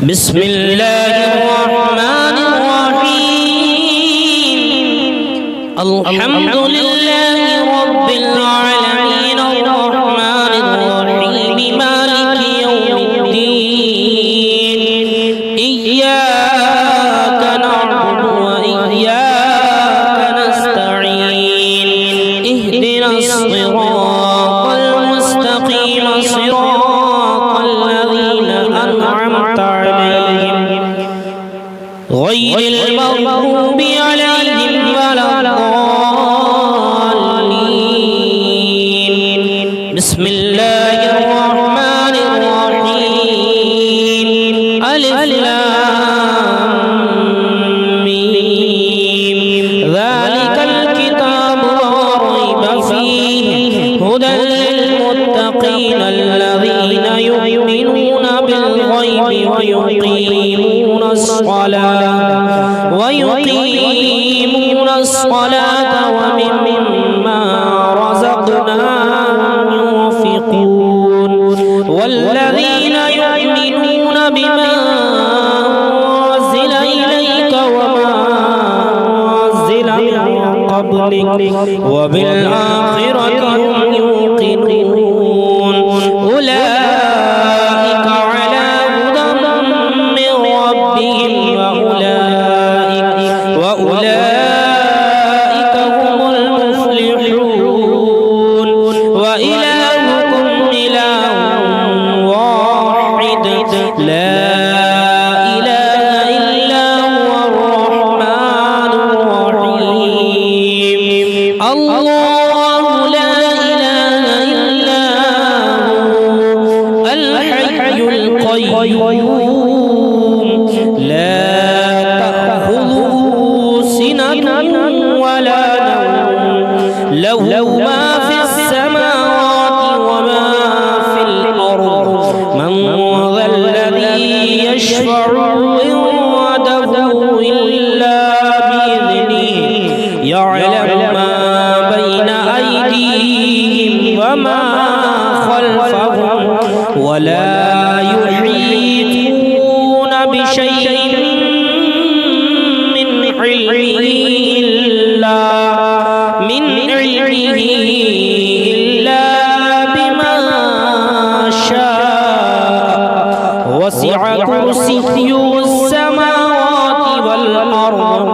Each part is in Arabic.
بسم الله الرحمن الرحيم الحمد لله رب العالمين الرحمن الرحيم مالك يوم الدين إياك نعبد وإياك نستعين اهدنا الصراط المستقيم صراط الذين أنعمت عليهم غير المغضوب عليهم ولا الضالين بسم الله الرحمن الرحيم ألف لام ميم ذلك الكتاب لا ريب فيه هدى للمتقين الذين يؤمنون بالغيب ويقيمون الصلاة ومما رزقناهم ينفقون والذين يؤمنون بما أنزل إليك وما أنزل من قبلك وبالآخرة هم يوقنون أولئك على هدى من ربهم وأولئك هم المفلحون وإلهكم إله واحد لا إله إلا هو الرحمن الرحيم الله لا إله إلا هو الحي القيوم لا تأخذه سنة ولا نوم له ما في السماوات وما في الأرض من ذا الذي يشفع عنده إلا بإذنه يعلم ما بين أيديهم وما خلفهم ولا يحيطون بشيء من علمه إلا بما شاء وسع كرسيه السماوات والأرض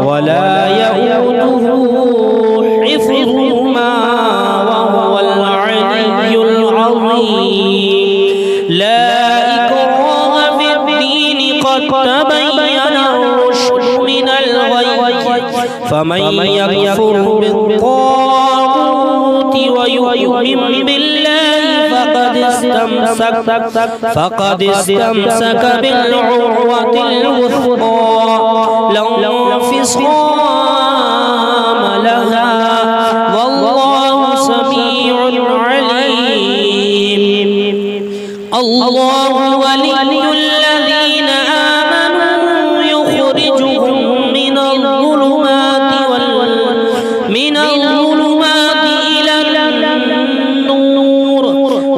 ولا يؤوده حفظهما وهو العلي العظيم لا إكراه في الدين قد تبين الرشد من الغي فمن يكفر بالطاغوت ويؤمن بالله فقد استمسك بالعروة الوثقى لا انفصام لها والله سميع عليم الله ولي الذين آمنوا يخرجهم من الظلمات إلى النور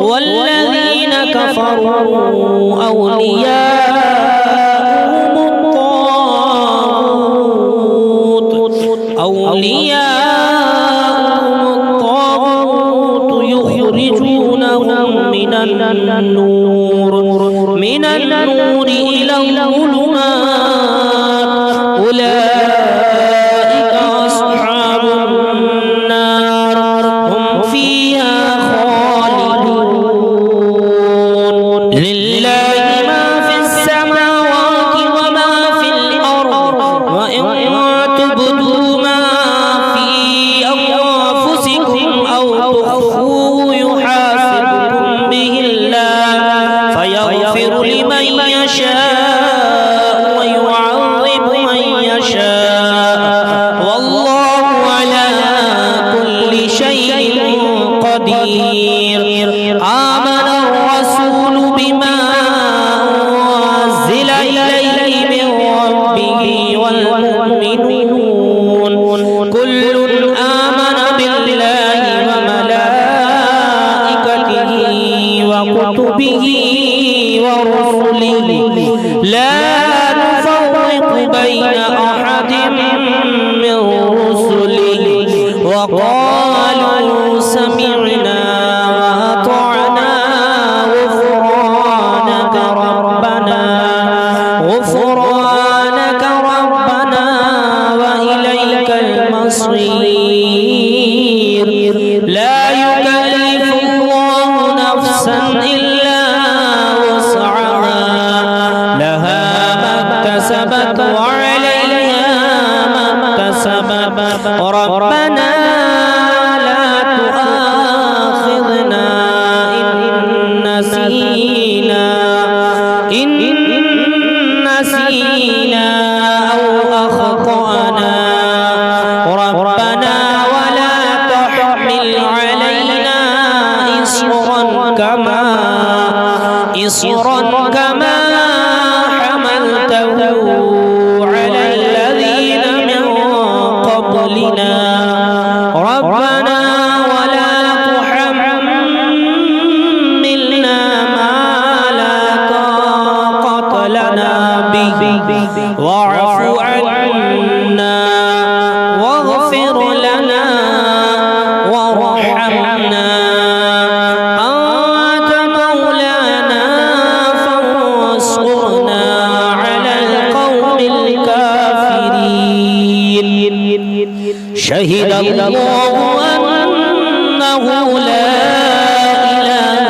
والذين كفروا أولياءهم الطاغوت يخرجونهم من النور إلى الظلمات أولئك أصحاب النار هم فيها خالدون لله ما في السماوات وما في الأرض وإن تبدوا ما في أنفسكم أو تخفوه يحاسبكم به الله فيغفر لمن يشاء ويعذب من يشاء والله على كل شيء قدير آمن الرسول بما أنزل إليه من ربه والمؤمنون كل آمن بالله وملائكته وكتبه ورسله لا نفرق بين أحد من رسله وقالوا سمعنا وأطعنا غفرانك ربنا وإليك المصير لا يكلف الله نفسا إلا وسعها لها ما اكتسبت وعليها ما اكتسبت ربنا لا تؤاخذنا إن نسينا أو أخطأنا ربنا ولا تحمل علينا إصرا كما حملته على الذين من قبلنا ربنا ولا تحملنا ما لا طاقة لنا به واعف عنا واغفر لنا وارحمنا أنت مولانا فانصرنا على القوم الكافرين شهد الله أنه لا إله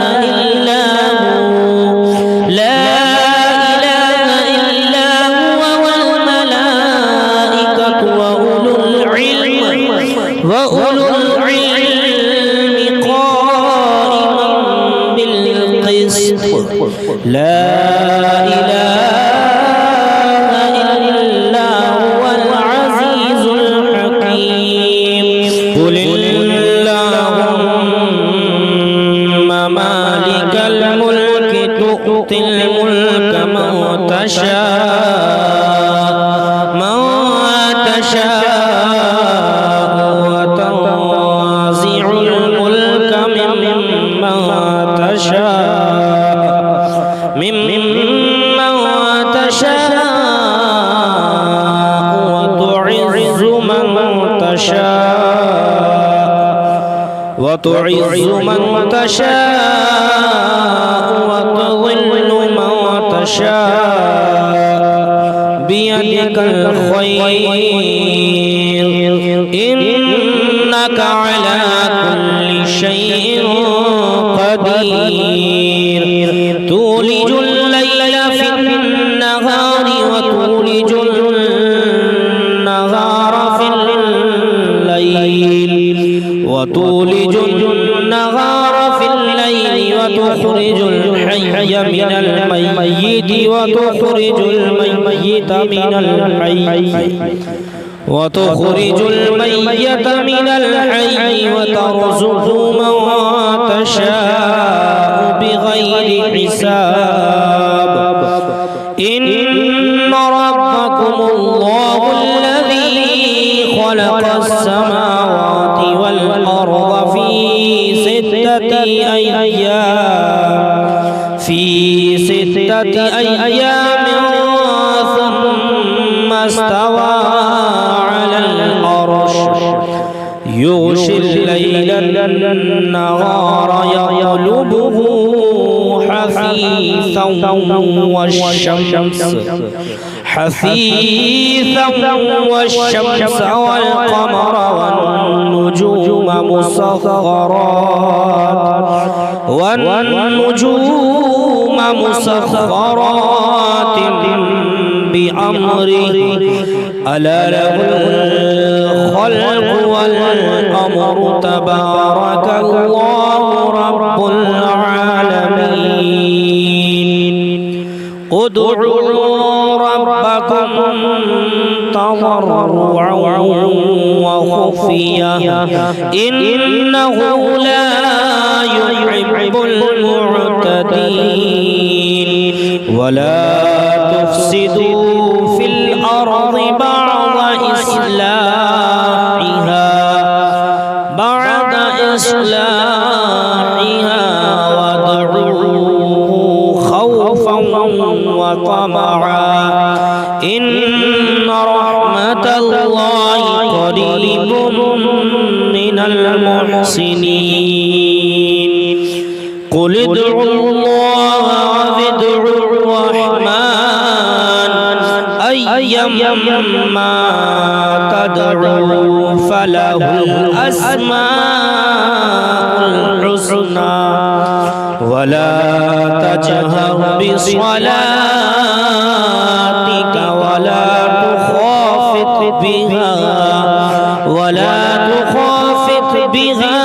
إلا هو والملائكة وأولو العلم قائما بالقسط لا إله إلا هو العزيز الحكيم قل اللهم مالك الملك تؤتي الملك من تشاء وتنزع الملك ممن تشاء وتعز من تشاء وتضل من تشاء بيدك الخير إنك على كل شيء قدير تولج الليل في النهار وتولج النهار في الليل وتخرج الحي من الميت وتخرج الميت من الحي وترزق من تشاء بغير حساب إن ربكم الله الذي خلق السماوات والأرض في ستة أيام ثم استوى على العرش يغشي الليل النهار يطلبه حثيثا والشمس والقمر والنجوم مسخرات بأمره ألا له الخلق والأمر تبارك الله رب العالمين ادعوا ربكم تضرعا وخفيا إنه لا يحب المعتدين ولا تفسدوا في الأرض بعد إصلاحها وادعوه خوفا وطمعا إن رحمة الله قريب من المحسنين قل ادعوا الله وادعوا الرحمن أيما تدعوا فله الأسماء الحسنى ولا تجهر بصلاتك ولا تخافت بها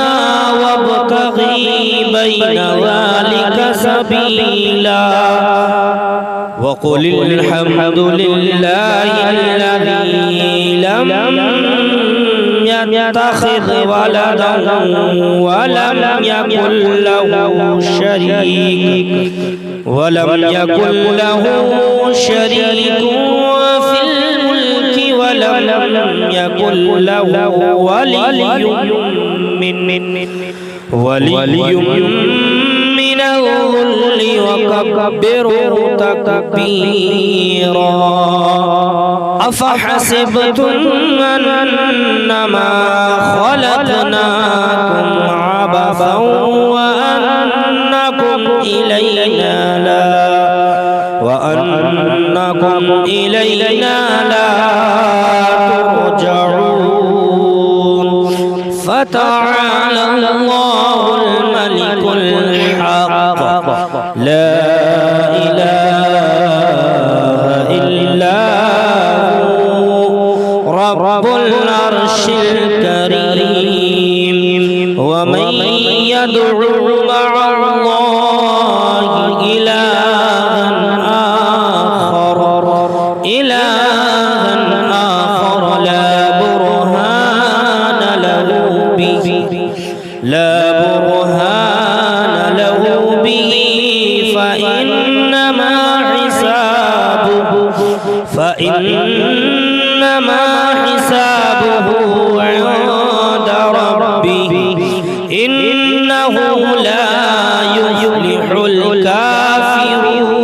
وابتغي بين ذلك سبيلا وقل الحمد لله الذي لم يتخذ ولدا ولم يكن له شريك في الملك ولم يكن له ولي من الذل وكبره تكبيرا أفحسبتم أنما خلقناكم عبثا وأنكم إلينا لا ترجعون فتعالى الله الملك الحق لا إله إلا هو رب العرش الكريم ومن يدعو مع الله إلها آخر لا برهان له به فإنما حسابه عند ربه إنه لا يفلح الكافرون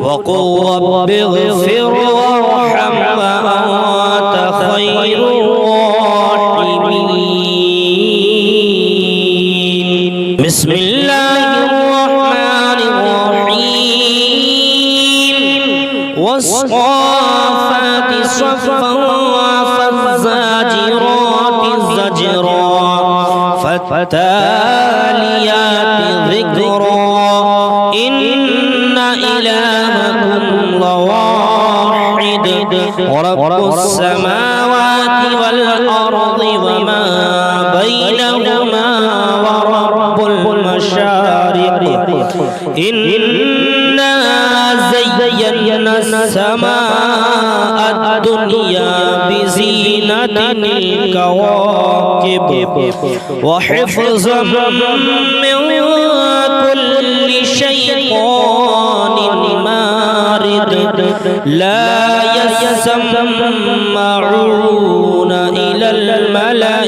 وقل رب اغفر وارحم وأنت خير الراحمين بسم الله الرحمن الرحيم والصافات صفا فالزاجرات زجرا فالتاليات ذكرا إن إلهكم لواحد رب السماوات والأرض وما بينهما ورب المشارق إنا زينا السماء الدنيا بزينة الكواكب وحفظا من كل شيطان مارد لا يسمعون إلى الملأ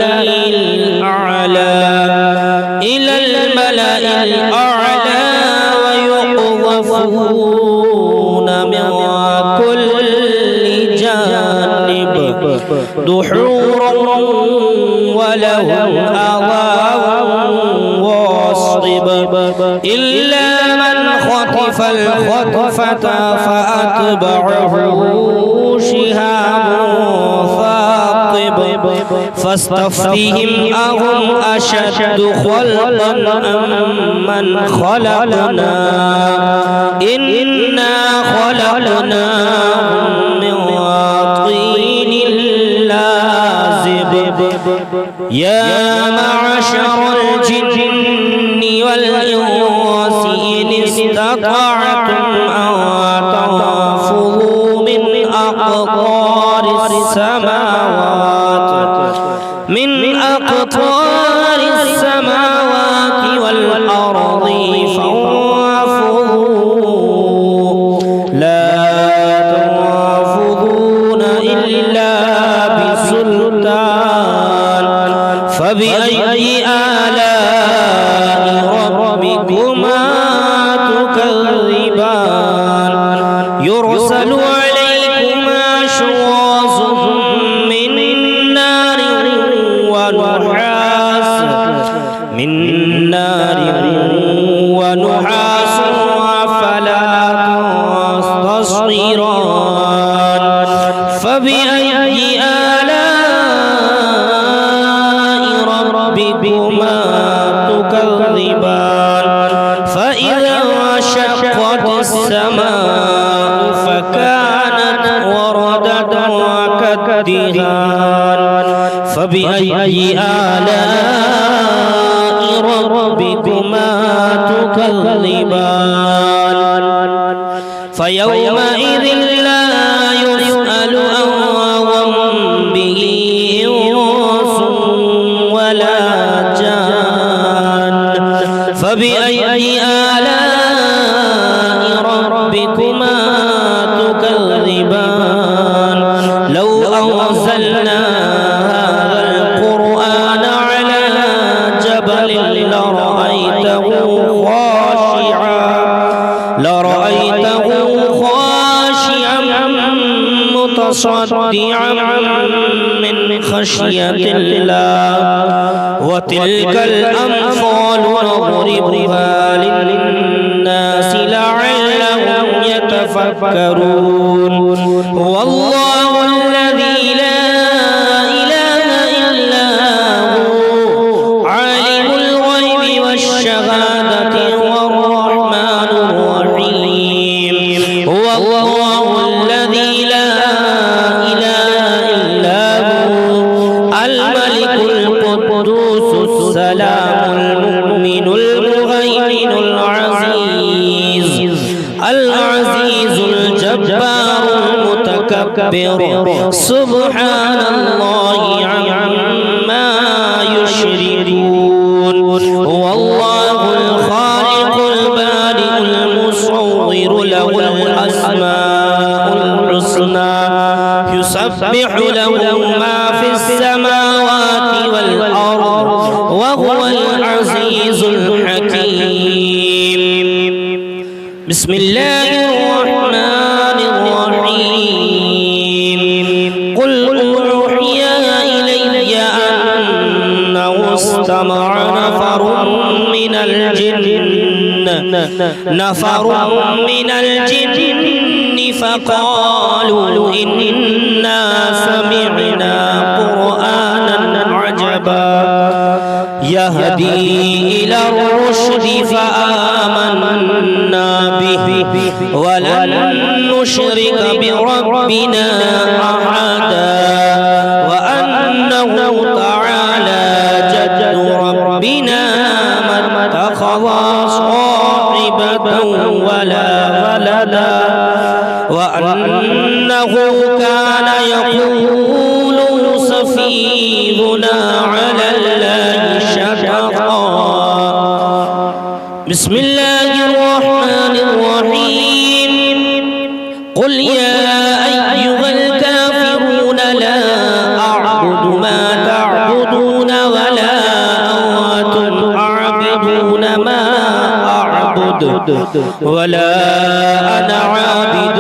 الأعلى ويقذفون من كل جانب دحورا ولهم عذاب واصب إلا من خطف الخطفة فأتبعه شهاب ثاقب فاستفتهم أهم أشد خلقا أم من خلقنا إنا خلقناهم من طين لازب يا معشر الجن والإنس إن استطعتم أن تنفذوا من أقطار السماوات والأرض فانفذوا لا تنفذون إلا بسلطان فبأي آلاء ربكما تكذبان يرسل عليكما شواظ من نار ونحاس فلا تصطيران فبأي آلاء ربكما تكذبان فإذا انشقت السماء فكانت وردة كالدهان فبأي آلاء ربكما تكذبان فيومئذ لا يسأل عن ذنبه إنس ولا جان فبأي آلاء ربكما تكذبان لو أنزلنا هذا القرآن على جبل لرأيته خاشعا متصدعا من خشية الله وتلك الأمثال نضربها للناس لعلهم يتفكرون هو الله الذي لا إله إلا هو عالم الغيب والشهادة هو الرحمن الرحيم هو الله الذي لا إله إلا هو الملك القدوس السلام المؤمن المهيمن العزيز الجبار المتكبر سبحان الله عما يشركون هو الله الخالق البارئ المصور له الأسماء الحسنى يسبح له ما في السماوات والأرض وهو العزيز الحكيم بسم الله الرحمن الرحيم قل أوحي إلي أنه استمع نفر من الجن فقالوا إنا سمعنا قرآنا عجبا يهدي إلى الرشد فآمنا به ولن نشرك بربنا أحدا وأنه تعالى جد ربنا ما اتخذ صاحبة ولا ولدا وأنه كان يقول سفيهنا على الله شططا بسم الله الرحمن الرحيم قل يا أيها الكافرون لا أعبد ما تعبدون ولا أنتم عابدون ما أعبد ولا أنا عابد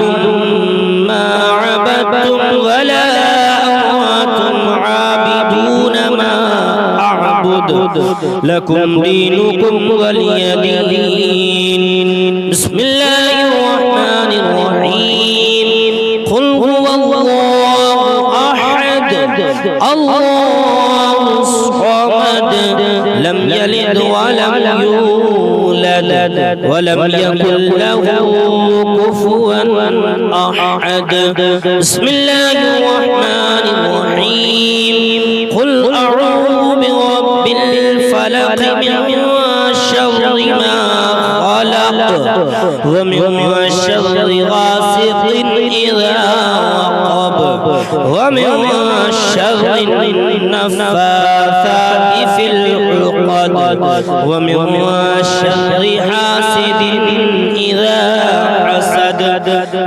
ما عبدتم ولا أنتم عابدون ما أعبد لكم دينكم ولي دين بسم الله الرحمن الرحيم قل هو الله أحد الله الصمد لم يلد ولم يولد ولم يكن له كفوا أحد بسم الله الرحمن الرحيم قل أعوذ برب الفلق من شر ما خلق ومن شر غاسق إذا وقب ومن شر النفاثات في العقد ومن شر حاسد إذا حسد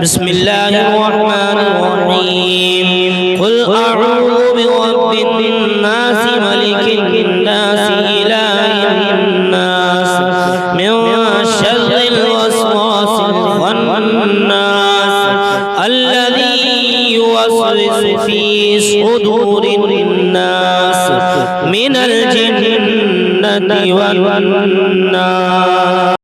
بسم الله الرحمن الرحيم قل أعوذ برب الناس ملك الناس إله الناس من شر الوسواس الخناس الذي يوسوس في صدور الناس من الجنة والناس